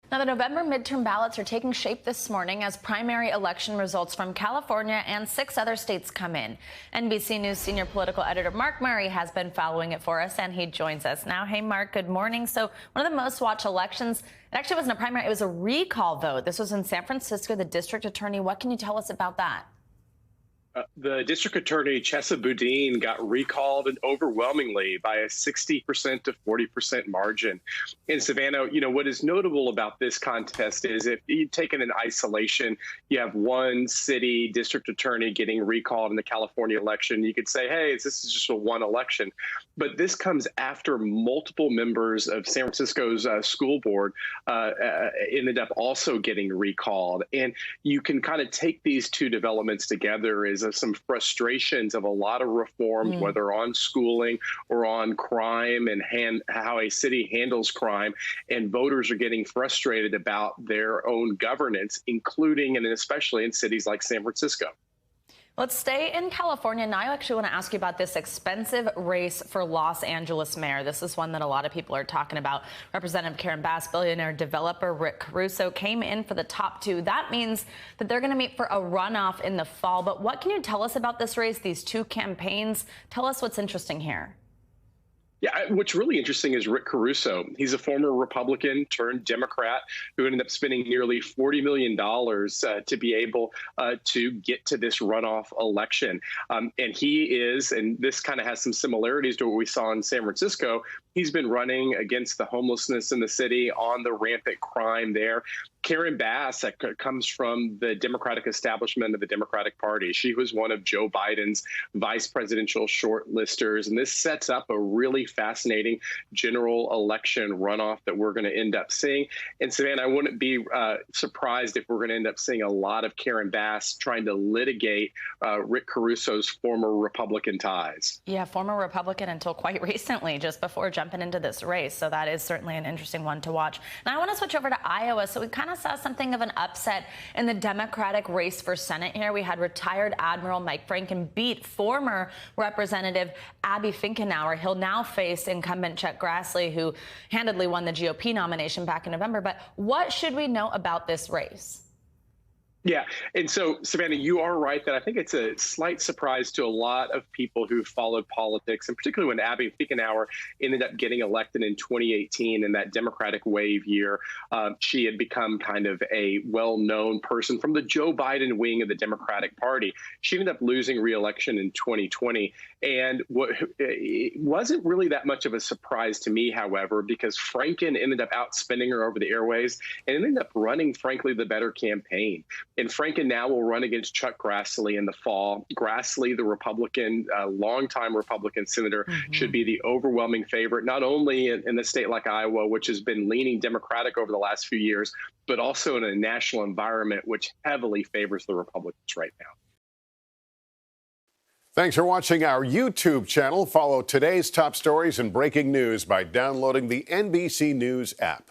Now, the November midterm ballots are taking shape this morning as primary election results from California and 6 other states come in. NBC News senior political editor Mark Murray has been following it for us, and he joins us now. Hey, Mark, good morning. So one of the most watched elections, it actually wasn't a primary, it was a recall vote. This was in San Francisco, the district attorney. What can you tell us about that? The district attorney, Chesa Boudin, got recalled and overwhelmingly by a 60% to 40% margin. In Savannah, what is notable about this contest is if you take it in isolation, you have one city district attorney getting recalled in the California election. You could say, hey, this is just a one election. But this comes after multiple members of San Francisco's school board ended up also getting recalled. And you can kind of take these two developments together as some frustrations of a lot of reforms, whether on schooling or on crime and how a city handles crime. And voters are getting frustrated about their own governance, including and especially in cities like San Francisco. Let's stay in California. Now I actually want to ask you about this expensive race for Los Angeles mayor. This is one that a lot of people are talking about. Representative Karen Bass, billionaire developer Rick Caruso came in for the top two. That means that they're going to meet for a runoff in the fall. But what can you tell us about this race, these two campaigns? Tell us what's interesting here. Yeah, what's really interesting is Rick Caruso. He's a former Republican turned Democrat who ended up spending nearly $40 million to be able to get to this runoff election. And he is, and this kind of has some similarities to what we saw in San Francisco, he's been running against the homelessness in the city, on the rampant crime there. Karen Bass comes from the Democratic establishment of the Democratic Party. She was one of Joe Biden's vice presidential shortlisters. And this sets up a really fascinating general election runoff that we're going to end up seeing. And Savannah, I wouldn't be surprised if we're going to end up seeing a lot of Karen Bass trying to litigate Rick Caruso's former Republican ties. Yeah, former Republican until quite recently, just before jumping into this race. So that is certainly an interesting one to watch. Now I want to switch over to Iowa. So we kind of saw something of an upset in the Democratic race for Senate here. We had retired Admiral Mike Franken beat former Representative Abby Finkenauer. He'll now face incumbent Chuck Grassley, who handedly won the GOP nomination back in November. But what should we know about this race? Yeah. And so, Savannah, you are right that I think it's a slight surprise to a lot of people who followed politics, and particularly when Abby Finkenauer ended up getting elected in 2018 in that Democratic wave year. She had become kind of a well-known person from the Joe Biden wing of the Democratic Party. She ended up losing re-election in 2020. And it wasn't really that much of a surprise to me, however, because Franken ended up outspending her over the airways and ended up running, frankly, the better campaign. And Franken now will run against Chuck Grassley in the fall. Grassley, the Republican, longtime Republican senator, should be the overwhelming favorite, not only in a state like Iowa, which has been leaning Democratic over the last few years, but also in a national environment which heavily favors the Republicans right now. Thanks for watching our YouTube channel. Follow today's top stories and breaking news by downloading the NBC News app.